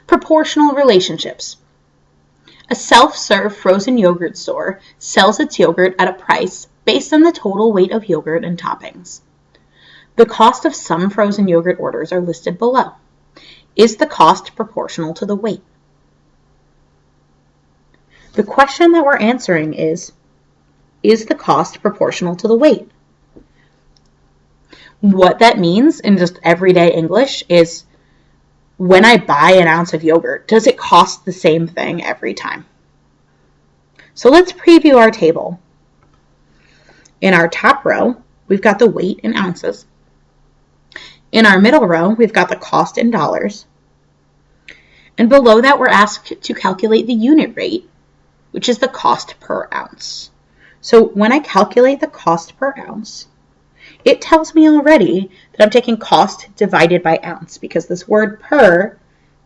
Proportional relationships. A self-serve frozen yogurt store sells its yogurt at a price based on the total weight of yogurt and toppings. The cost of some frozen yogurt orders are listed below. Is the cost proportional to the weight? The question that we're answering is the cost proportional to the weight? What that means in just everyday English is when I buy an ounce of yogurt, does it cost the same thing every time? So let's preview our table. In our top row, we've got the weight in ounces. In our middle row, we've got the cost in dollars. And below that, we're asked to calculate the unit rate, which is the cost per ounce. So when I calculate the cost per ounce, it tells me already that I'm taking cost divided by ounce because this word per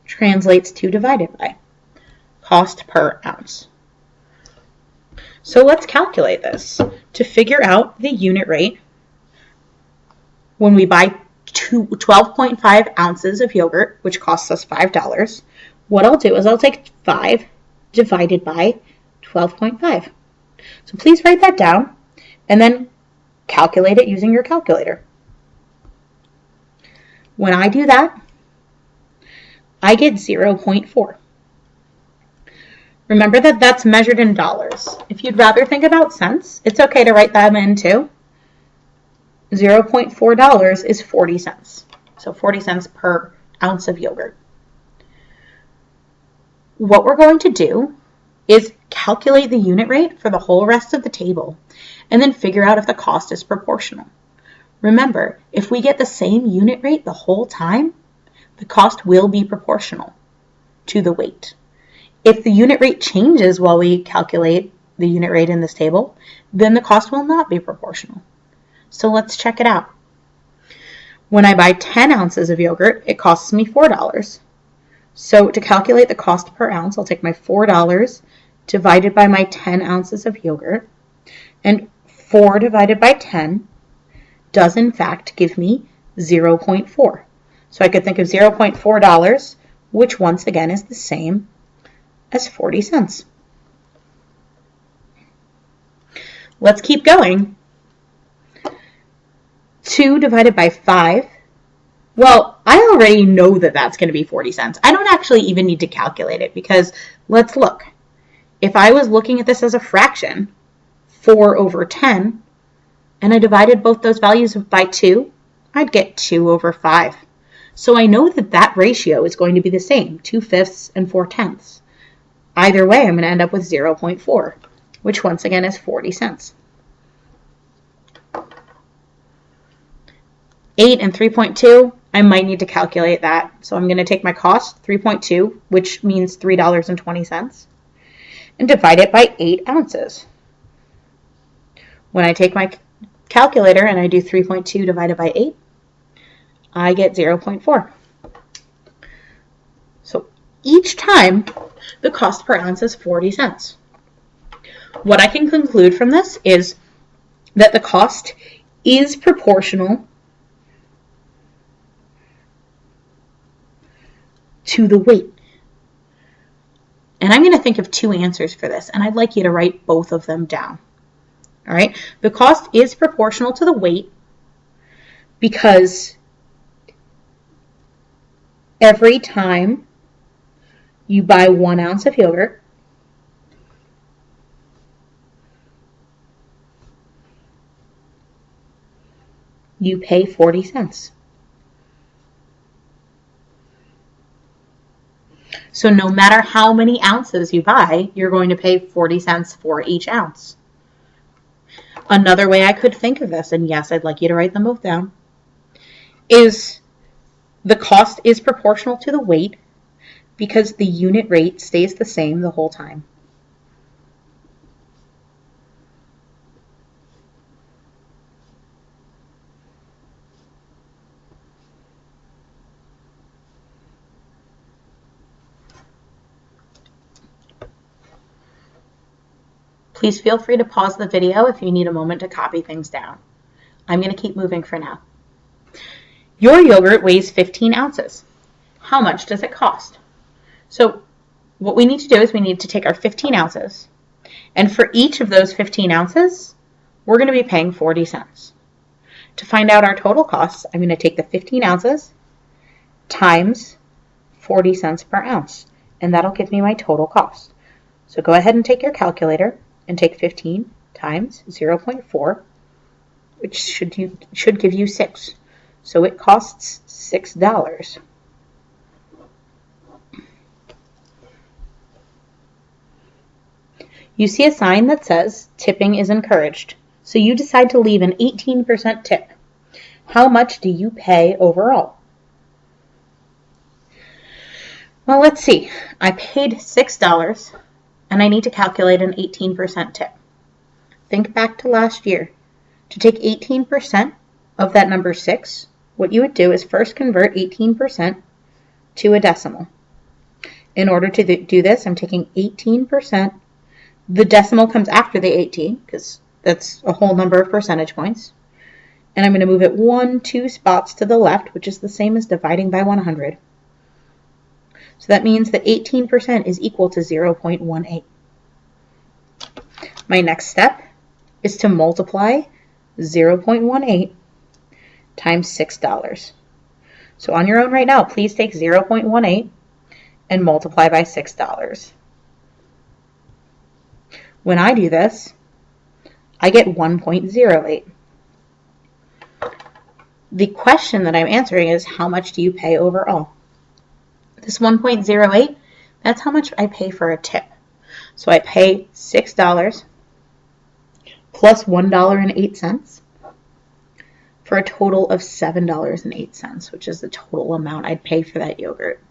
translates to divided by. Cost per ounce. So let's calculate this. To figure out the unit rate, when we buy 12.5 ounces of yogurt, which costs us $5, what I'll do is I'll take 5 divided by 12.5. So please write that down and then calculate it using your calculator. When I do that, I get 0.4. Remember that that's measured in dollars. If you'd rather think about cents, it's okay to write them in too. $0.4 is 40 cents. So 40 cents per ounce of yogurt. What we're going to do is calculate the unit rate for the whole rest of the table and then figure out if the cost is proportional. Remember, if we get the same unit rate the whole time, the cost will be proportional to the weight. If the unit rate changes while we calculate the unit rate in this table, then the cost will not be proportional. So let's check it out. When I buy 10 ounces of yogurt, it costs me $4. So to calculate the cost per ounce, I'll take my $4 divided by my 10 ounces of yogurt, and 4 divided by 10 does in fact give me 0.4. So I could think of $0.4, which once again is the same as 40 cents. Let's keep going. 2 divided by 5. Well, I already know that that's going to be 40 cents. I don't actually even need to calculate it because let's look. If I was looking at this as a fraction, 4 over 10, and I divided both those values by 2, I'd get 2 over 5. So I know that that ratio is going to be the same, 2/5 and 4/10. Either way, I'm going to end up with 0.4, which once again is 40 cents. 8 and 3.2, I might need to calculate that. So I'm going to take my cost, 3.2, which means $3.20, and divide it by 8 ounces. When I take my calculator and I do 3.2 divided by 8, I get 0.4. So each time, the cost per ounce is 40 cents. What I can conclude from this is that the cost is proportional to the weight. And I'm going to think of 2 answers for this, and I'd like you to write both of them down. All right, the cost is proportional to the weight because every time you buy 1 ounce of yogurt, you pay 40 cents. So no matter how many ounces you buy, you're going to pay 40 cents for each ounce. Another way I could think of this, and yes, I'd like you to write them both down, is the cost is proportional to the weight because the unit rate stays the same the whole time. Please feel free to pause the video if you need a moment to copy things down. I'm going to keep moving for now. Your yogurt weighs 15 ounces. How much does it cost? So what we need to do is we need to take our 15 ounces, and for each of those 15 ounces, we're going to be paying 40 cents. To find out our total costs, I'm going to take the 15 ounces times 40 cents per ounce, and that'll give me my total cost. So go ahead and take your calculator and take 15 times 0.4, which should give you 6. So it costs $6. You see a sign that says tipping is encouraged, so you decide to leave an 18% tip. How much do you pay overall? Well, let's see. I paid $6 and I need to calculate an 18% tip. Think back to last year. To take 18% of that number 6, what you would do is first convert 18% to a decimal. In order to do this, I'm taking 18%. The decimal comes after the 18 because that's a whole number of percentage points. And I'm going to move it 2 spots to the left, which is the same as dividing by 100. So that means that 18% is equal to 0.18. My next step is to multiply 0.18 times $6. So on your own right now, please take 0.18 and multiply by $6. When I do this, I get 1.08. The question that I'm answering is, how much do you pay overall? This 1.08, that's how much I pay for a tip. So I pay $6 plus $1.08 for a total of $7.08, which is the total amount I'd pay for that yogurt.